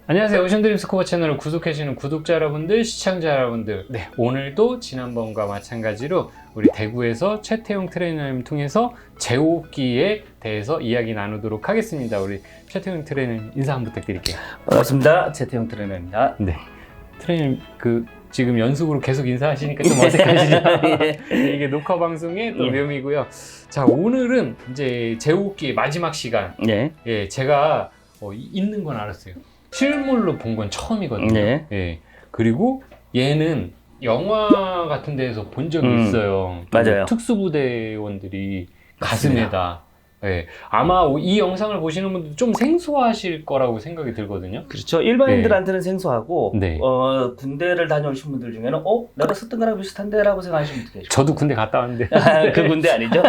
안녕하세요. 오션드림 스쿠버 채널을 구독해주시는 구독자 여러분들, 시청자 여러분들. 네, 오늘도 지난번과 마찬가지로 우리 대구에서 최태용 트레이너님 통해서 제호흡기에 대해서 이야기 나누도록 하겠습니다. 우리 최태용 트레이너님 인사 한번 부탁드릴게요. 반갑습니다. 최태용 트레이너입니다. 네, 트레이너님 지금 연속으로 계속 인사하시니까 좀 어색하시죠? 예. 이게 녹화 방송의 또 묘미고요. 자, 오늘은 이제 제호흡기의 마지막 시간. 네. 예, 제가 있는 건 알았어요. 실물로 본 건 처음이거든요. 네. 예. 그리고 얘는 영화 같은 데에서 본 적이 있어요. 맞아요. 특수부대원들이 맞습니다. 가슴에다. 예. 아마 이 영상을 보시는 분들 좀 생소하실 거라고 생각이 들거든요. 그렇죠. 일반인들한테는 생소하고 네. 군대를 다녀오신 분들 중에는 내가 썼던 거랑 비슷한데? 라고 생각하시는 분들 계시고. 저도 군대 갔다 왔는데. 그 군대 아니죠?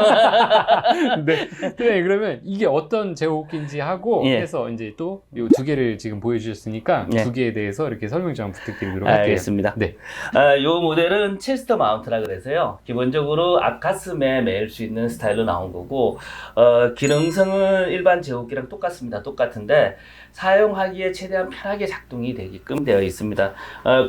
네, 그러면 이게 어떤 제호흡기인지 하고 예. 해서 이제 또 이 두 개를 지금 보여주셨으니까 예. 두 개에 대해서 이렇게 설명 좀 부탁드리도록 할게요. 알겠습니다. 네. 이 모델은 체스터 마운트라 그래서요. 기본적으로 앞가슴에 매일 수 있는 스타일로 나온 거고, 기능성은 일반 제호흡기랑 똑같습니다. 똑같은데 사용하기에 최대한 편하게 작동이 되게끔 되어 있습니다.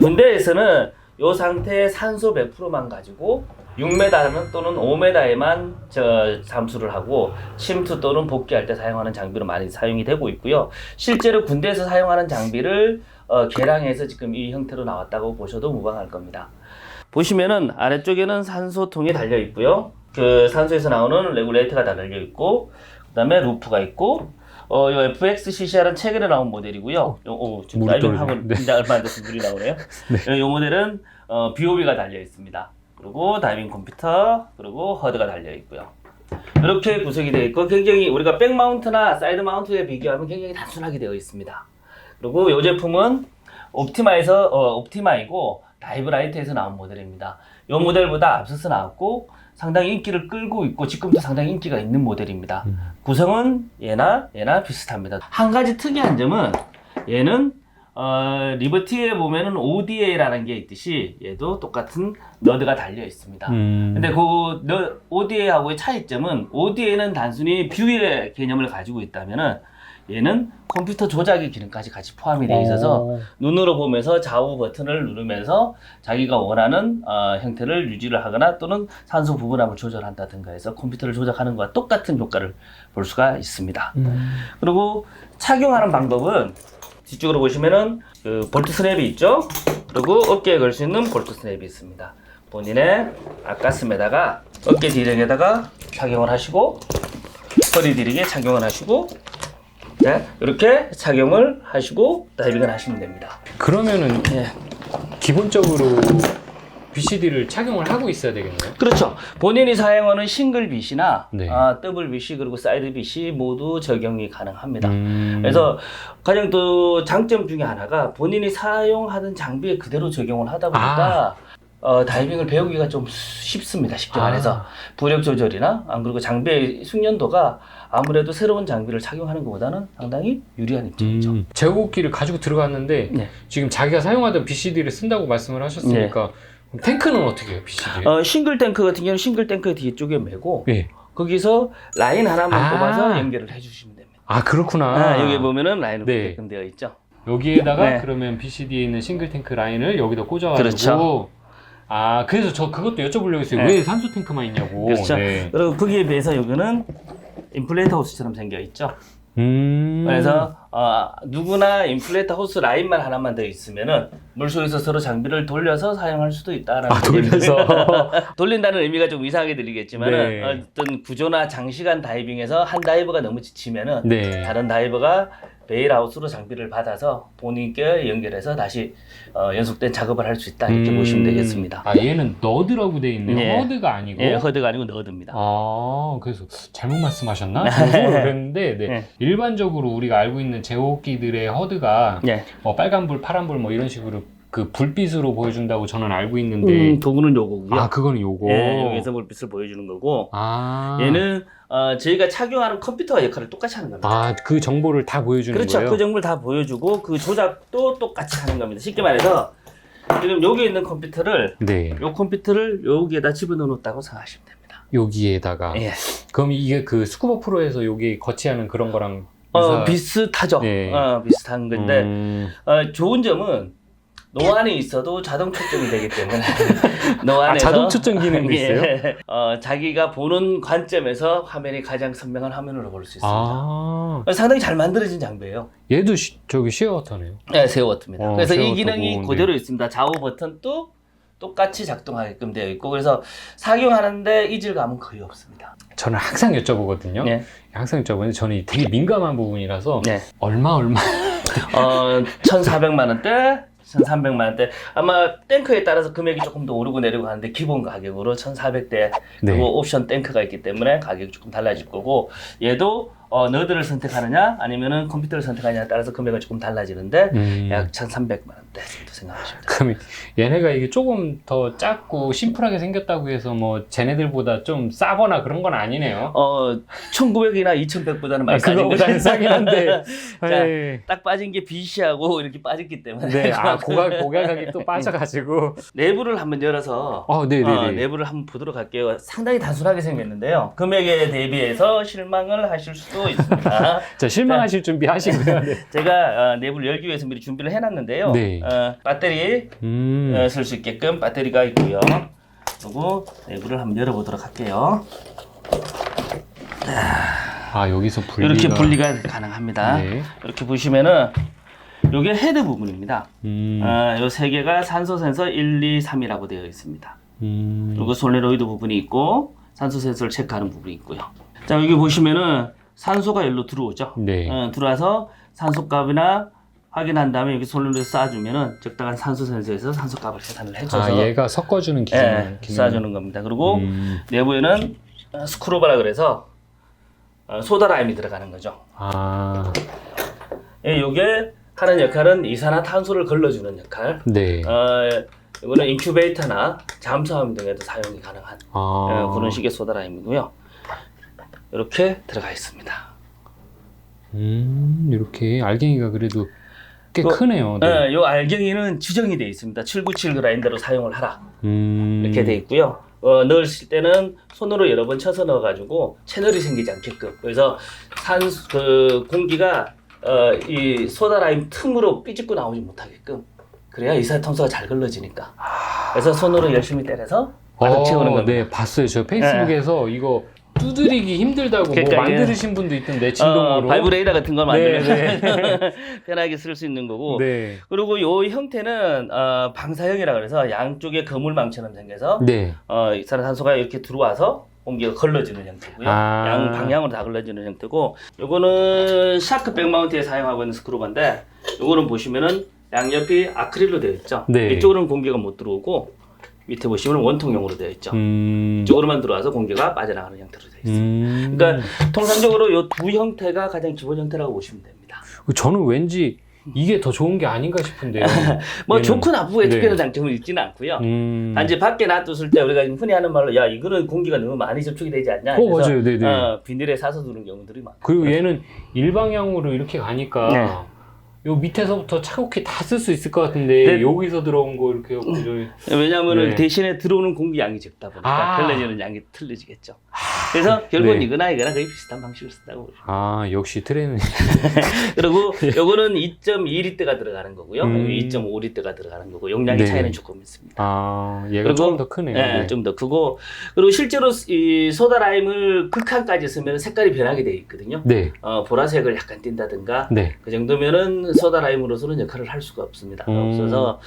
군대에서는 이 상태에 산소 100%만 가지고 6m 또는 5m에만 잠수를 하고 침투 또는 복귀할 때 사용하는 장비로 많이 사용이 되고 있고요. 실제로 군대에서 사용하는 장비를 개량해서 지금 이 형태로 나왔다고 보셔도 무방할 겁니다. 보시면은 아래쪽에는 산소통이 달려 있고요. 그 산소에서 나오는 레귤레이터가 달려 있고, 그 다음에 루프가 있고, 요 FXCCR은 최근에 나온 모델이고요. 지금 다이빙하고 이제 얼마 안 돼서 물이 나오네요. 네. 요 모델은 BOB가 달려 있습니다. 그리고 다이빙 컴퓨터, 그리고 허드가 달려 있고요. 이렇게 구성이 되어 있고, 굉장히 우리가 백 마운트나 사이드 마운트에 비교하면 굉장히 단순하게 되어 있습니다. 그리고 이 제품은 옵티마이고 다이브라이트에서 나온 모델입니다. 이 모델보다 앞서서 나왔고 상당히 인기를 끌고 있고 지금도 상당히 인기가 있는 모델입니다. 구성은 얘나 비슷합니다. 한 가지 특이한 점은 얘는 리버티에 보면은 ODA라는 게 있듯이 얘도 똑같은 너드가 달려 있습니다. 근데 그 ODA하고의 차이점은 ODA는 단순히 뷰의 개념을 가지고 있다면은 얘는 컴퓨터 조작의 기능까지 같이 포함이 되어 있어서 눈으로 보면서 좌우 버튼을 누르면서 자기가 원하는 형태를 유지를 하거나 또는 산소 부분함을 조절한다든가 해서 컴퓨터를 조작하는 것과 똑같은 효과를 볼 수가 있습니다. 그리고 착용하는 방법은 뒤쪽으로 보시면은 그 볼트 스냅이 있죠. 그리고 어깨에 걸 수 있는 볼트 스냅이 있습니다. 본인의 앞가슴에다가 어깨 디렉에다가 착용을 하시고 허리 디렉에 착용을 하시고, 네, 이렇게 착용을 하시고 다이빙을 하시면 됩니다. 그러면은 예. 기본적으로 BCD를 착용을 하고 있어야 되겠네요. 그렇죠. 본인이 사용하는 싱글 BC나 네. 더블 BC 그리고 사이드 BC 모두 적용이 가능합니다. 그래서 가장 또 장점 중에 하나가 본인이 사용하던 장비에 그대로 적용을 하다 보니까 다이빙을 배우기가 좀 쉽습니다. 쉽게 말해서 부력 조절이나 그리고 장비의 숙련도가 아무래도 새로운 장비를 착용하는 것보다는 상당히 유리한 입장이죠. 제호흡기를 가지고 들어갔는데 네. 지금 자기가 사용하던 BCD를 쓴다고 말씀을 하셨으니까 그럼 탱크는 어떻게 해요? BCD? 싱글 탱크 같은 경우는 싱글 탱크 뒤쪽에 메고 예. 거기서 라인 하나만 뽑아서 연결을 해주시면 됩니다. 그렇구나. 여기 보면은 라인으로 네. 되어 있죠. 여기에다가 네. 그러면 BCD에 있는 싱글 탱크 라인을 여기다 꽂아가지고. 그렇죠. 그래서 저 그것도 여쭤보려고 했어요. 네. 왜 산소 탱크만 있냐고. 그렇죠. 네. 그리고 거기에 비해서 여기는 인플레이터 호스처럼 생겨 있죠. 그래서 누구나 인플레이터 호스 라인만 하나만 더 있으면은 물속에서 서로 장비를 돌려서 사용할 수도 있다라는 돌려서 돌린다는 의미가 좀 이상하게 들리겠지만은 네. 어떤 구조나 장시간 다이빙에서 한 다이버가 너무 지치면은 네. 다른 다이버가 베일아웃으로 장비를 받아서 본인께 연결해서 다시 연속된 작업을 할 수 있다 이렇게 보시면 되겠습니다. 얘는 너드라고 돼 있네요. 예. 허드가 아니고. 예, 허드가 아니고 너드입니다. 그래서 잘못 말씀하셨나? 생각을 그랬는데 네. 일반적으로 우리가 알고 있는 제호흡기들의 허드가 예. 빨간불, 파란불 뭐 이런 식으로 그 불빛으로 보여준다고 저는 알고 있는데 도구는 요거고요. 그거는 요거. 예, 여기서 불빛을 보여주는 거고 얘는 저희가 착용하는 컴퓨터와 역할을 똑같이 하는 겁니다. 그 정보를 다 보여주는 그렇죠. 거예요? 그 정보를 다 보여주고 그 조작도 똑같이 하는 겁니다. 쉽게 말해서 지금 여기 있는 컴퓨터를 네. 요 컴퓨터를 여기에다 집어넣었다고 생각하시면 됩니다. 여기에다가. 예. 그럼 이게 그 스쿠버 프로에서 여기 거치하는 그런 거랑 비슷하죠. 네. 비슷한 건데 좋은 점은 노안에 있어도 자동 초점이 되기 때문에 노안에서 자동 초점 기능도 있어요? 예. 자기가 보는 관점에서 화면이 가장 선명한 화면으로 볼 수 있습니다. 상당히 잘 만들어진 장비예요. 얘도 저기 쉐어워터네요. 네, 쉐어워터입니다. 그래서 이 쉐어워터고, 기능이 네. 그대로 있습니다. 좌우 버튼도 똑같이 작동하게끔 되어 있고 그래서 사용하는데 이질감은 거의 없습니다. 저는 항상 여쭤보거든요. 네. 항상 여쭤보는데 저는 되게 민감한 부분이라서 네. 얼마 1,400만 원대, 1,300만 원대. 아마 탱크에 따라서 금액이 조금 더 오르고 내리고 하는데 기본 가격으로 1,400대 네. 그리고 옵션 탱크가 있기 때문에 가격이 조금 달라질 거고 얘도 너드를 선택하느냐 아니면은 컴퓨터를 선택하느냐에 따라서 금액은 조금 달라지는데 약 1,300만 원대 정도 생각하시면 돼요. 그럼 얘네가 이게 조금 더 작고 심플하게 생겼다고 해서 뭐 쟤네들보다 좀 싸거나 그런 건 아니네요. 1,900이나 2,100보다는 많이 싸진 그거보다는 싸긴 한데. 자, 에이. 딱 빠진 게 BC하고 이렇게 빠졌기 때문에 네, 고각이 또 빠져가지고. 내부를 한번 열어서 네네네. 내부를 한번 보도록 할게요. 상당히 단순하게 생겼는데요. 금액에 대비해서 실망을 하실 수도 있습니다. 자, 실망하실 준비 하시고요. 네. 제가 내부를 열기 위해서 미리 준비를 해놨는데요. 네. 배터리 쓸 수 있게끔 배터리가 있고요. 그리고 내부를 한번 열어보도록 할게요. 여기서 분리가. 이렇게 분리가 가능합니다. 네. 이렇게 보시면은 이게 헤드 부분입니다. 요 세 개가 산소 센서 1, 2, 3이라고 되어 있습니다. 그리고 솔레노이드 부분이 있고 산소 센서를 체크하는 부분이 있고요. 자, 여기 보시면은 산소가 여기로 들어오죠. 네. 들어와서 산소값이나 확인한 다음에 여기 솔레노이드 쏴주면은 적당한 산소 센서에서 산소값을 계산을 해줘서 얘가 섞어주는 기능. 쏴주는 겁니다. 그리고 내부에는 스크루바라 그래서 소다라임이 들어가는 거죠. 요게 하는 역할은 이산화탄소를 걸러주는 역할. 네. 이거는 인큐베이터나 잠수함 등에도 사용이 가능한 그런 식의 소다라임이고요. 이렇게 들어가 있습니다. 이렇게 알갱이가 그래도 꽤 크네요. 네. 요 알갱이는 지정이 되어 있습니다. 797 그라인더로 사용을 하라. 이렇게 되어 있고요. 넣으실 때는 손으로 여러 번 쳐서 넣어가지고 채널이 생기지 않게끔. 그래서 공기가 이 소다라임 틈으로 삐집고 나오지 못하게끔. 그래야 이산화탄소가 잘 걸러지니까. 그래서 손으로 열심히 때려서 가득 채우는 겁니다. 네, 봤어요. 저 페이스북에서 이거 두드리기 힘들다고 그러니까 뭐 만드신 분도 있던데 진동으로. 바이브레이더 같은 걸 만들면 네. 편하게 쓸 수 있는 거고. 네. 그리고 이 형태는 방사형이라 그래서 양쪽에 거물망처럼 생겨서 네. 이산화탄소가 이렇게 들어와서 공기가 걸러지는 형태고요. 양 방향으로 다 걸러지는 형태고. 요거는 샤크 백마운트에 사용하고 있는 스크루바인데 요거는 보시면은 양옆이 아크릴로 되어 있죠. 네. 이쪽으로는 공기가 못 들어오고 밑에 보시면 원통형으로 되어 있죠. 이쪽으로만 들어와서 공기가 빠져나가는 형태로 되어 있습니다. 그러니까 통상적으로 이 두 형태가 가장 기본 형태라고 보시면 됩니다. 저는 왠지 이게 더 좋은 게 아닌가 싶은데요. 뭐 좋고 나쁘고의 네. 특별한 장점은 있지는 않고요. 단지 밖에 놔뒀을 때 우리가 흔히 하는 말로 야 이거는 공기가 너무 많이 접촉이 되지 않냐. 그래서 맞아요. 네네. 비닐에 사서 두는 경우들이 많아요. 그리고 얘는 일방향으로 이렇게 가니까 네. 요 밑에서부터 차곡히 다 쓸 수 있을 것 같은데 네. 여기서 들어온 거 이렇게 왜냐하면 네. 대신에 들어오는 공기 양이 적다 보니까 걸러지는 양이 틀려지겠죠. 그래서 결국은 네. 이거나 이거나 거의 비슷한 방식을 쓴다고 보시면 역시 트레이너. 그리고 요거는 2.2리터가 들어가는 거고요. 2.5리터가 들어가는 거고 용량의 네. 차이는 조금 있습니다. 얘가 그리고, 조금 더 크네요. 네, 좀 더 크고 그리고 실제로 이 소다라임을 극한까지 쓰면 색깔이 변하게 돼 있거든요. 네. 보라색을 약간 띈다든가 네. 그 정도면은 소다라임으로서는 역할을 할 수가 없습니다. 없어서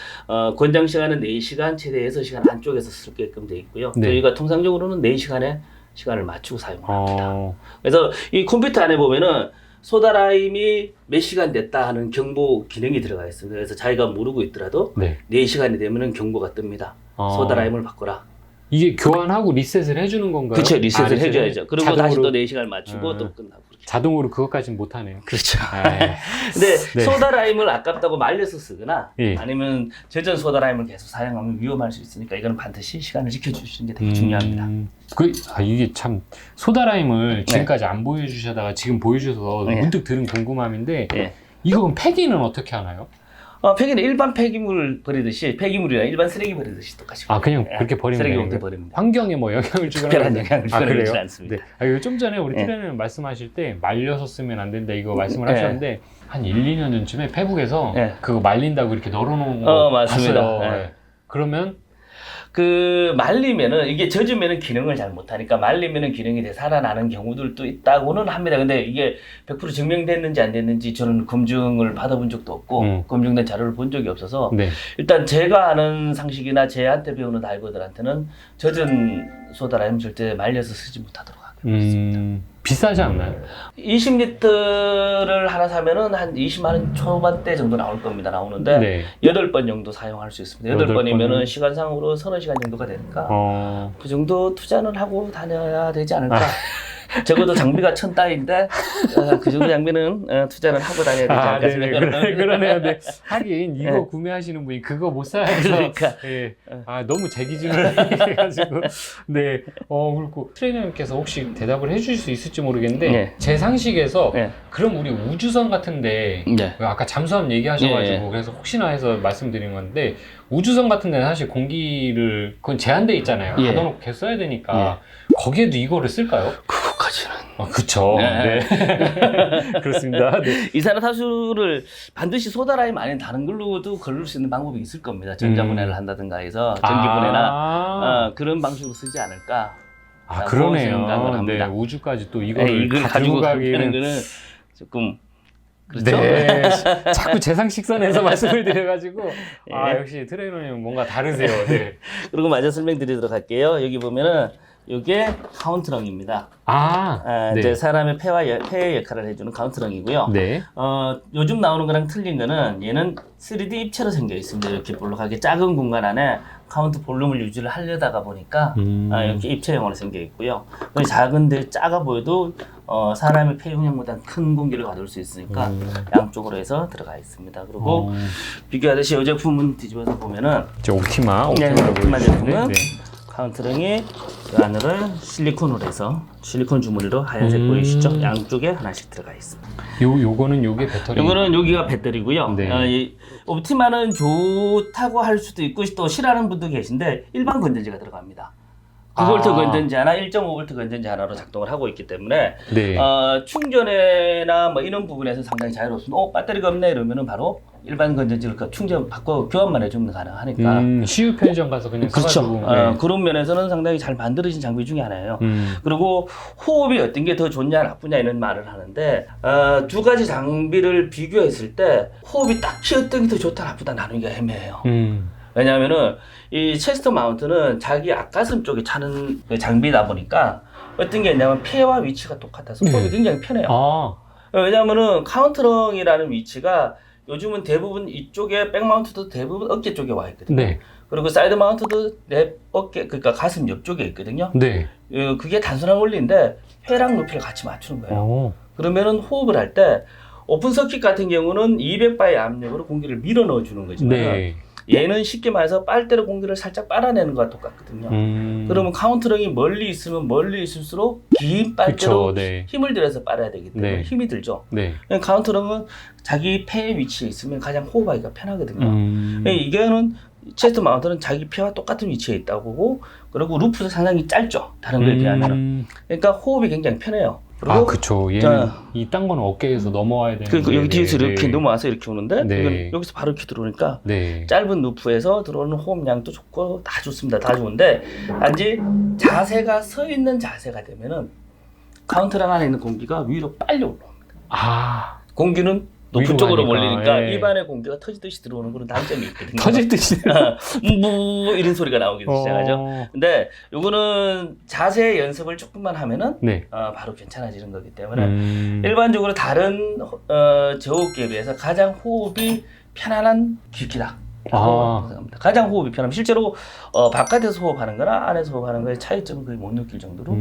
권장 시간은 4시간 최대 6시간 안쪽에서 쓸게끔 돼 있고요. 네. 저희가 통상적으로는 4시간에 시간을 맞추고 사용을 합니다. 그래서 이 컴퓨터 안에 보면은 소다라임이 몇 시간 됐다 하는 경보 기능이 들어가 있습니다. 그래서 자기가 모르고 있더라도 네. 4시간이 되면은 경보가 뜹니다. 소다라임을 바꿔라. 이게 교환하고 리셋을 해주는 건가요? 그렇죠. 리셋을 해줘야죠. 그리고 자동으로, 다시 또 4시간을 맞추고 또 끝나고. 그렇게. 자동으로 그것까지는 못하네요. 그렇죠. 근데 네. 소다라임을 아깝다고 말려서 쓰거나 예. 아니면 저전 소다라임을 계속 사용하면 위험할 수 있으니까 이거는 반드시 시간을 지켜주시는 게 되게 중요합니다. 이게 참 소다라임을 지금까지 안 보여주셔다가 지금 보여주셔서 네. 문득 들은 궁금함인데 네. 이건 폐기는 어떻게 하나요? 폐기는 일반 폐기물 버리듯이 폐기물이나 일반 쓰레기 버리듯이 똑같이. 아, 그냥 예, 그렇게 버리면 쓰레기 되는 봉투에 거예요? 버립니다. 환경에 뭐 영향을 주거나 특별한 그러면- 영향을 주거나 그래요? 그러지 않습니다. 네. 아, 이거 좀 전에 우리 예. 트레이너님 말씀하실 때 말려서 쓰면 안 된다 이거 말씀을 예. 하셨는데 한 1, 2년 전쯤에 페북에서 예. 그거 말린다고 이렇게 널어놓은 거 맞습니다. 봤어요. 예. 예. 그러면 말리면은 이게 젖으면은 기능을 잘 못하니까 말리면은 기능이 되살아나는 경우들도 있다고는 합니다. 근데 이게 100% 증명됐는지 안 됐는지 저는 검증을 받아본 적도 없고 검증된 자료를 본 적이 없어서 네. 일단 제가 아는 상식이나 제한테 배우는 다이버들한테는 젖은 소다라면 절대 말려서 쓰지 못하도록 하겠습니다. 비싸지 않나요? 20리터를 하나 사면은 한 20만 원 초반대 정도 나올 겁니다. 나오는데 네. 8번 정도 사용할 수 있습니다. 8번이면은 8번은? 시간상으로 서너 시간 정도가 되니까 그 정도 투자는 하고 다녀야 되지 않을까. 적어도 장비가 1000달인데 그 정도 장비는 투자는 하고 다녀야 되지 않을까 네네. 생각합니다. 그러네요. 네. 하긴 이거 구매하시는 분이 그거 못 사야죠. 그러니까. 예. 너무 제 기준으로 해가지고 네. 그리고 트레이너님께서 혹시 대답을 해주실 수 있을지 모르겠는데 네. 제 상식에서 네. 그럼 우리 우주선 같은데 네. 아까 잠수함 얘기하셔가지고 네. 그래서 혹시나 해서 말씀드린 건데 우주선 같은 데는 사실 공기를 그건 제한돼 있잖아요. 예. 가둬놓고 써야 되니까 거기에도 이거를 쓸까요? 그거까지는. 그쵸. 네. 네. 그렇습니다. 네. 이산화탄소를 반드시 소다라임 아닌 다른 걸로도 걸을 수 있는 방법이 있을 겁니다. 전자분해를 한다든가 해서 전기분해나 그런 방식으로 쓰지 않을까. 그러네요. 생각을 합니다. 네, 우주까지 또 이거를 이걸 다 가지고 들고 가는 가기는 거는 조금 그렇죠. 네. 자꾸 재상 식선에서 말씀을 드려가지고 예. 역시 트레이너님 뭔가 다르세요. 네. 그리고 마저 설명드리도록 할게요. 여기 보면은 이게 카운트렁입니다. 네. 이제 사람의 폐의 역할을 해주는 카운트렁이고요. 네. 요즘 나오는 거랑 틀린 거는 얘는 3D 입체로 생겨 있습니다. 이렇게 볼록하게 작은 공간 안에 카운트 볼륨을 유지를 하려다가 보니까 이렇게 입체형으로 생겨 있고요. 작은데 작아 보여도 사람의 폐 용량보다 큰 공기를 가둘 수 있으니까 양쪽으로 해서 들어가 있습니다. 그리고 비교하듯이 이 제품은 뒤집어서 보면은 저 옵티마 옵티마 제품은 네. 카운트렁이 이 안으로 실리콘으로 해서 실리콘 주머니로 하얀색 보이시죠? 양쪽에 하나씩 들어가 있습니다. 요거는 요게 배터리. 요거는 여기가 배터리고요. 네. 이 옵티마는 좋다고 할 수도 있고 또 싫어하는 분도 계신데 일반 건전지가 들어갑니다. 9V 건전지 하나, 1.5V 건전지 하나로 작동을 하고 있기 때문에 네. 충전에나 뭐 이런 부분에서 상당히 자유롭습니다. 배터리가 없네 이러면은 바로 일반 건전지를 충전 바꿔 교환만 해주면 가능하니까. CU 편의점 가서 그냥 사가지고. 네. 그런 면에서는 상당히 잘 만들어진 장비 중에 하나예요. 그리고 호흡이 어떤 게 더 좋냐 나쁘냐 이런 말을 하는데 두 가지 장비를 비교했을 때 호흡이 딱히 어떤 게 더 좋다 나쁘다 나누기가 애매해요. 왜냐하면은 이 체스트 마운트는 자기 앞가슴 쪽에 차는 그 장비다 보니까 어떤 게 있냐면 폐와 위치가 똑같아서 호흡이 굉장히 편해요. 왜냐하면은 카운트렁이라는 위치가 요즘은 대부분 이쪽에 백 마운트도 대부분 어깨 쪽에 와 있거든요. 네. 그리고 사이드 마운트도 내 어깨 그러니까 가슴 옆쪽에 있거든요. 네. 그게 단순한 원리인데 폐랑 높이를 같이 맞추는 거예요. 그러면은 호흡을 할 때 오픈 서킷 같은 경우는 200바의 압력으로 공기를 밀어 넣어 주는 거지만 네. 얘는 쉽게 말해서 빨대로 공기를 살짝 빨아내는 것과 똑같거든요. 그러면 카운트렁이 멀리 있으면 멀리 있을수록 긴 빨대로 그쵸, 네. 힘을 들여서 빨아야 되기 때문에 네. 힘이 들죠. 네. 카운트렁은 자기 폐의 위치에 있으면 가장 호흡하기가 편하거든요. 네. 이게는 체스트 마운트는 자기 폐와 똑같은 위치에 있다고 보고 그리고 루프도 상당히 짧죠. 다른 거에 비하면. 그러니까 호흡이 굉장히 편해요. 그리고 그쵸. 얘는 이딴 거는 어깨에서 넘어와야 되는데. 그러니까 여기 뒤에서 이렇게 네. 넘어와서 이렇게 오는데 네. 이건 여기서 바로 이렇게 들어오니까 네. 짧은 루프에서 들어오는 호흡량도 좋고 다 좋습니다. 다 좋은데 단지 자세가 서 있는 자세가 되면은 카운트랑 안에 있는 공기가 위로 빨리 올라옵니다. 공기는 높은 위로 쪽으로 가니까, 몰리니까 예. 입안에 공기가 터지듯이 들어오는 그런 단점이 있거든요. 터질 듯이. 뭐 이런 소리가 나오기 시작하죠. 근데 요거는 자세 연습을 조금만 하면은 네. 바로 괜찮아지는 거기 때문에 일반적으로 다른 저호흡기에 비해서 가장 호흡이 편안한 기기다. 가장 호흡이 편하면 실제로 바깥에서 호흡하는 거나 안에서 호흡하는 거의 차이점을 거의 못 느낄 정도로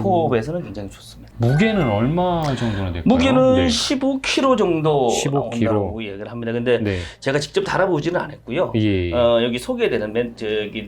호흡에서는 굉장히 좋습니다. 무게는 얼마 정도나 될까요? 무게는 네. 15kg 정도 15kg. 나온다고 얘기를 합니다. 근데 네. 제가 직접 달아보지는 않았고요. 예. 여기 소개되는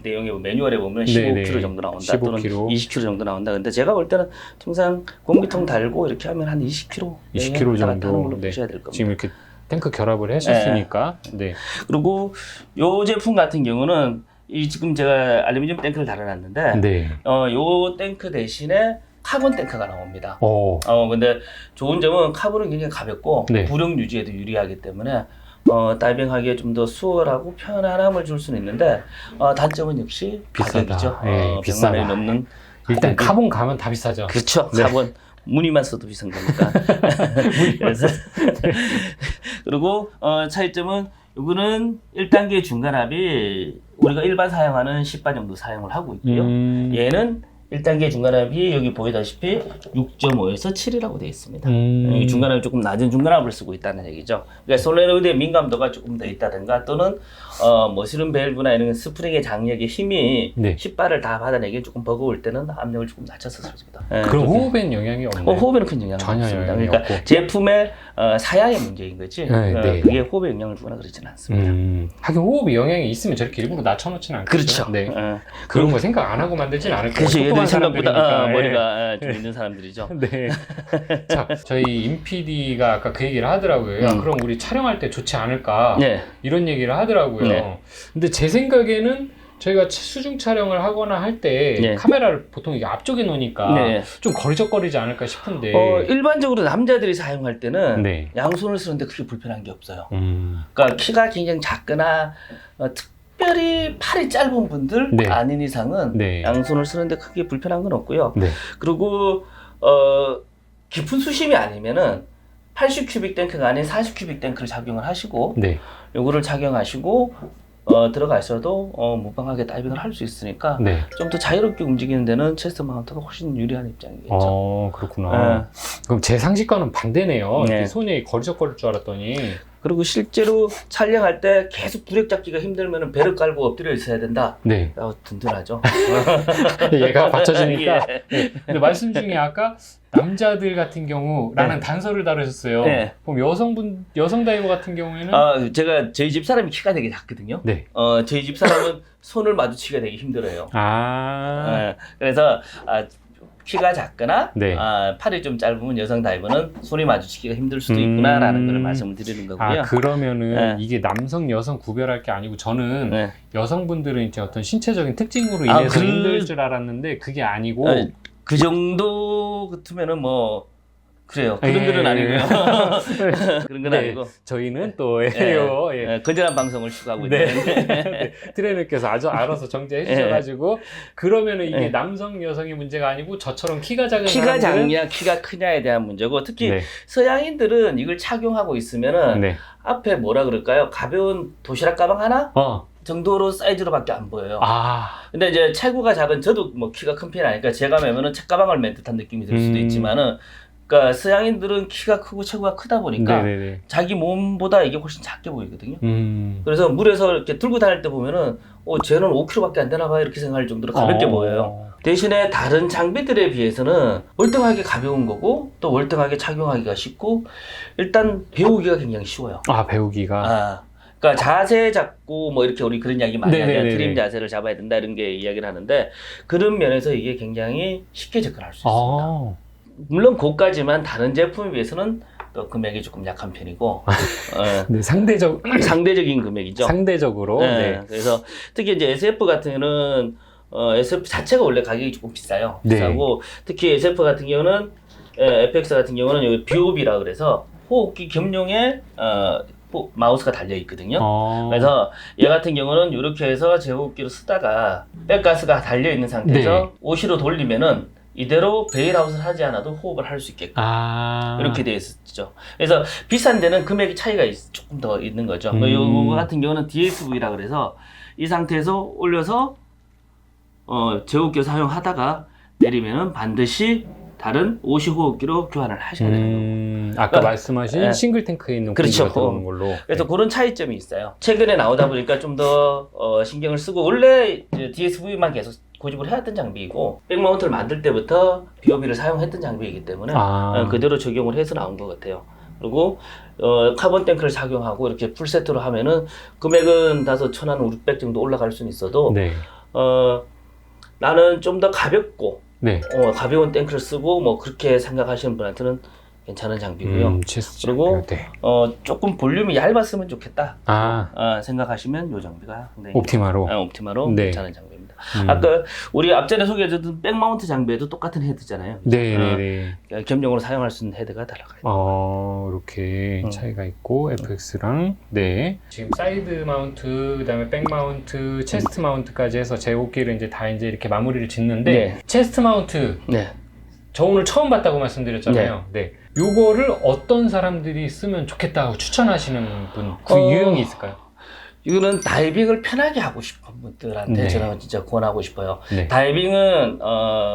내용에 매뉴얼에 보면 15kg 정도 나온다 15kg. 또는 20kg 정도 나온다. 근데 제가 볼 때는 통상 공기통 달고 이렇게 하면 한 20kg 20kg 정도. 하는 걸로 네. 보셔야 될 겁니다. 지금 이렇게 탱크 결합을 하셨으니까. 네. 그리고 요 제품 같은 경우는 이 지금 제가 알루미늄 탱크를 달아놨는데 네. 요 탱크 대신에 카본 탱크가 나옵니다. 오. 근데 좋은 점은 카본은 굉장히 가볍고 네. 부력 유지에도 유리하기 때문에 다이빙하기에 좀 더 수월하고 편안함을 줄 수는 있는데 단점은 역시 비싸다. 가격이죠. 네, 비싸다. 100만 원이 넘는 일단 가격이- 카본 가면 다 비싸죠. 그렇죠. 네. 카본 무늬만 써도 비싼 거니까. 그래서 그리고 차이점은 이거는 1단계 중간압이 우리가 일반 사용하는 10바 정도 사용을 하고 있고요. 얘는 1단계 중간압이 여기 보이다시피 6.5에서 7이라고 되어 있습니다. 중간압이 조금 낮은 중간압을 쓰고 있다는 얘기죠. 그러니까 솔레노이드의 민감도가 조금 더 있다든가 또는 머시룸 밸브나 이런 스프링의 장력의 힘이 네. 10바를 다 받아내기 조금 버거울 때는 압력을 조금 낮춰서 써줍니다. 그럼 호흡에는 영향이 없나요? 호흡에는 큰 영향이 전혀 없습니다. 영향이 그러니까 없고. 제품의 사양의 문제인 거지. 네. 그게 호흡에 영향을 주거나 그러지는 않습니다. 하긴 호흡에 영향이 있으면 저렇게 일부러 낮춰놓지는 않겠죠. 그렇죠. 네. 그런 거 생각 안 하고 만들진 않을 거예요. 그렇죠. 얘들이 생각보다 사람들이니까. 머리가 좀 있는 사람들이죠. 네. 자, 저희 임 PD가 아까 그 얘기를 하더라고요. 야, 그럼 우리 촬영할 때 좋지 않을까? 네. 이런 얘기를 하더라고요. 네. 근데 제 생각에는 저희가 수중 촬영을 하거나 할 때 네. 카메라를 보통 이게 앞쪽에 놓으니까 네. 좀 거리적거리지 않을까 싶은데. 일반적으로 남자들이 사용할 때는 네. 양손을 쓰는데 크게 불편한 게 없어요. 음. 그러니까 키가 굉장히 작거나 특별히 팔이 짧은 분들 네. 아닌 이상은 네. 양손을 쓰는데 크게 불편한 건 없고요. 네. 그리고 깊은 수심이 아니면은 80 큐빅 탱크가 아닌 40 큐빅 탱크를 착용을 하시고 네. 요거를 착용하시고 들어가셔도 무방하게 다이빙을 할 수 있으니까 네. 좀 더 자유롭게 움직이는 데는 체스트 마운트가 훨씬 유리한 입장이겠죠. 그렇구나. 그럼 제 상식과는 반대네요. 네. 이렇게 손이 거리적거릴 줄 알았더니. 그리고 실제로 촬영할 때 계속 부력 잡기가 힘들면 배를 깔고 엎드려 있어야 된다. 네. 든든하죠. 얘가 받쳐주니까. 예. 네. 근데 말씀 중에 아까 남자들 같은 경우라는 단서를 다루셨어요. 네. 그럼 여성 다이버 같은 경우에는 제가 저희 집 사람이 키가 되게 작거든요. 네. 저희 집 사람은 손을 마주치기가 되게 힘들어요. 그래서 키가 작거나 네. 팔이 좀 짧으면 여성 다이버는 손이 마주치기가 힘들 수도 있구나라는 걸 말씀을 드리는 거고요. 그러면은 네. 이게 남성, 여성 구별할 게 아니고 저는 네. 여성분들은 이제 어떤 신체적인 특징으로 인해서 힘들 줄 알았는데 그게 아니고 그 정도 같으면은 뭐 그래요. 그 정도는 아니고요. 그런 건 네. 아니고. 저희는 또 예요. 예. 건전한 방송을 추구하고 네. 있는. 네. 트레이너께서 아주 알아서 정제해 주셔가지고 그러면은 이게 남성, 여성의 문제가 아니고 저처럼 키가 작은 키가 사람들은 작냐, 키가 크냐에 대한 문제고 특히 네. 서양인들은 이걸 착용하고 있으면은 네. 앞에 뭐라 그럴까요? 가벼운 도시락 가방 하나 어. 정도로 사이즈로밖에 안 보여요. 근데 이제 체구가 작은 저도 뭐 키가 큰 편이 아니까 제가 매면은 책가방을 맨 듯한 느낌이 들 수도 있지만은 그러니까 서양인들은 키가 크고 체구가 크다 보니까 네네네. 자기 몸보다 이게 훨씬 작게 보이거든요. 음. 그래서 물에서 이렇게 들고 다닐 때 보면은 쟤는 5kg밖에 안 되나 봐 이렇게 생각할 정도로 가볍게 보여요. 대신에 다른 장비들에 비해서는 월등하게 가벼운 거고 또 월등하게 착용하기가 쉽고 일단 배우기가 굉장히 쉬워요. 배우기가. 그러니까 자세 잡고 뭐 이렇게 우리 그런 이야기 많이 하잖아요. 네네네네. 트림 자세를 잡아야 된다 이런 게 이야기를 하는데 그런 면에서 이게 굉장히 쉽게 접근할 수 있습니다. 물론 고가지만 다른 제품에 비해서는 또 금액이 조금 약한 편이고 네, 상대적인 금액이죠. 상대적으로. 네. 그래서 특히 이제 SF 같은 경우는 SF 자체가 원래 가격이 조금 비싸요. 네. 비싸고 특히 SF 같은 경우는 FX 같은 경우는 여기 BOB라 그래서 호흡기 겸용에 마우스가 달려 있거든요. 그래서 얘 같은 경우는 이렇게 해서 제호흡기로 쓰다가 백가스가 달려 있는 상태에서 네. OC로 돌리면은 이대로 베일아웃을 하지 않아도 호흡을 할 수 있게끔 이렇게 되어 있었죠. 그래서 비싼 데는 금액이 차이가 조금 더 있는 거죠. 이거 같은 경우는 DSV라 그래서 이 상태에서 올려서 제호흡기 사용하다가 내리면은 반드시 다른 OC 호흡기로 교환을 하셔야 되는 거고. 아까 말씀하신 싱글 탱크에 있는 공기가 들어오는 걸로. 그래서 그런 차이점이 있어요. 최근에 나오다 보니까 좀 더 신경을 쓰고 원래 DSV만 계속 고집을 해왔던 장비이고 백마운트를 만들 때부터 BOB를 사용했던 장비이기 때문에 그대로 적용을 해서 나온 것 같아요. 그리고 카본 탱크를 착용하고 이렇게 풀세트로 하면은 금액은 다소 1,500 정도 올라갈 수는 있어도 네. 나는 좀 더 가볍고 네. 가벼운 탱크를 쓰고 뭐 그렇게 생각하시는 분한테는 괜찮은 장비고요. 체스트 그리고 장비. 네. 조금 볼륨이 얇았으면 좋겠다 아, 생각하시면 이 장비가 상당히 옵티마로. 옵티마로 네. 괜찮은 장비입니다. 아까 우리 앞전에 소개해줬던 백마운트 장비에도 똑같은 헤드잖아요. 네네네. 겸용으로 사용할 수 있는 헤드가 달라가요. 이렇게 차이가 있고 FX랑 네. 지금 사이드 마운트, 그다음에 백 마운트, 체스트 마운트까지 해서 제곱기를 이제 다 이제 이렇게 마무리를 짓는데 네. 체스트 마운트 네. 저 오늘 처음 봤다고 말씀드렸잖아요. 네. 요거를 어떤 사람들이 쓰면 좋겠다고 추천하시는 분, 그 유형이 있을까요? 이거는 다이빙을 편하게 하고 싶은 분들한테 네. 저는 진짜 권하고 싶어요. 네. 다이빙은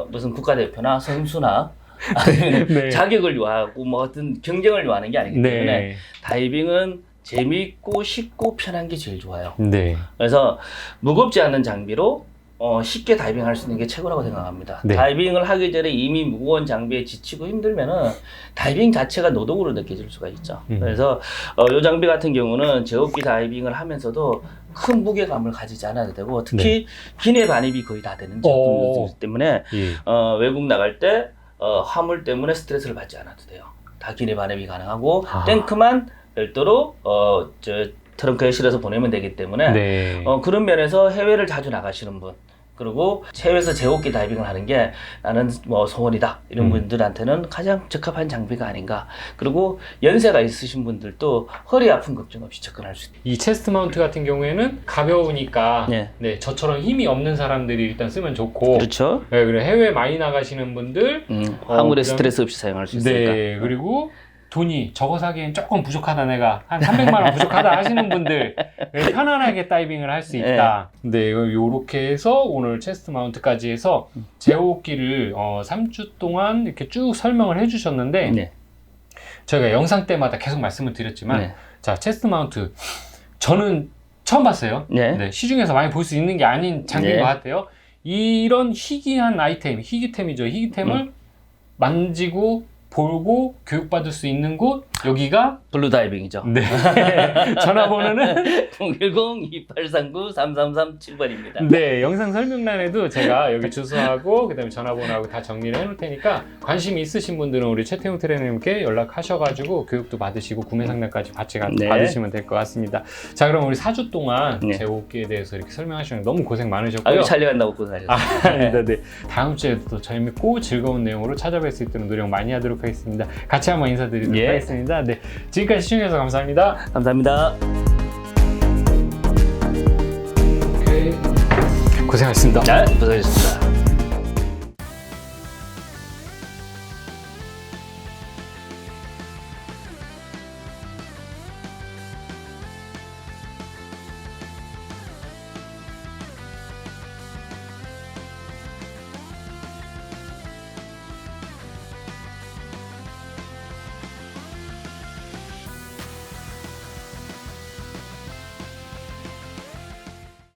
무슨 국가대표나 선수나 아니면 네. 자격을 요하고 뭐 어떤 경쟁을 요하는 게 아니기 때문에 네. 다이빙은 재미있고 쉽고 편한 게 제일 좋아요. 네. 그래서 무겁지 않은 장비로 쉽게 다이빙할 수 있는 게 최고라고 생각합니다. 네. 다이빙을 하기 전에 이미 무거운 장비에 지치고 힘들면은 다이빙 자체가 노동으로 느껴질 수가 있죠. 그래서 이 장비 같은 경우는 제호흡기 다이빙을 하면서도 큰 무게감을 가지지 않아도 되고 특히 기내 반입이 거의 다 되는 제품이기 때문에 예. 외국 나갈 때 화물 때문에 스트레스를 받지 않아도 돼요. 다 기내 반입이 가능하고 탱크만 별도로 트렁크에 실어서 보내면 되기 때문에 네. 그런 면에서 해외를 자주 나가시는 분 그리고 해외에서 제호흡기 다이빙을 하는 게 나는 뭐 소원이다 이런 분들한테는 가장 적합한 장비가 아닌가. 그리고 연세가 있으신 분들도 허리 아픈 걱정 없이 접근할 수 있다. 이 체스트 마운트 같은 경우에는 가벼우니까 네. 네, 저처럼 힘이 없는 사람들이 일단 쓰면 좋고 그렇죠. 네, 그리고 해외 많이 나가시는 분들 화물에 그다음에- 스트레스 없이 사용할 수 있으니까. 네, 그리고 돈이 저거 사기엔 조금 부족하다 내가 한 300만 원 부족하다 하시는 분들 편안하게 다이빙을 할 수 있다. 네, 요렇게 해서 오늘 체스트 마운트까지 해서 제호흡기를 3주 동안 이렇게 쭉 설명을 해주셨는데 네. 저희가 영상 때마다 계속 말씀을 드렸지만 네. 자, 체스트 마운트 저는 처음 봤어요. 네. 네, 시중에서 많이 볼 수 있는 게 아닌 장비인 네. 것 같아요. 이런 희귀한 아이템, 희귀템이죠. 희귀템을 만지고 보고 교육받을 수 있는 곳 여기가 블루 다이빙이죠. 네. 전화번호는 010-2839-3337번입니다. 네, 영상 설명란에도 제가 여기 주소하고 그다음에 전화번호하고 다 정리를 해놓을 테니까 관심이 있으신 분들은 우리 최태용 트레이너님께 연락하셔가지고 교육도 받으시고 구매 상담까지 같이 네. 받으시면 될 것 같습니다. 자, 그럼 우리 4주 동안 네. 제호흡기에 대해서 이렇게 설명하시는 너무 고생 많으셨고요. 여기 촬영한다고 고생하셨습니다. 아닙니다. 네. 다음 주에도 또 재밌고 즐거운 내용으로 찾아뵐 수 있도록 노력 많이 하도록 하겠습니다. 같이 한번 인사드리도록 예. 하겠습니다. 네. 지금까지 시청해주셔서 감사합니다. 감사합니다. 고생하셨습니다. 네, 고생하셨습니다.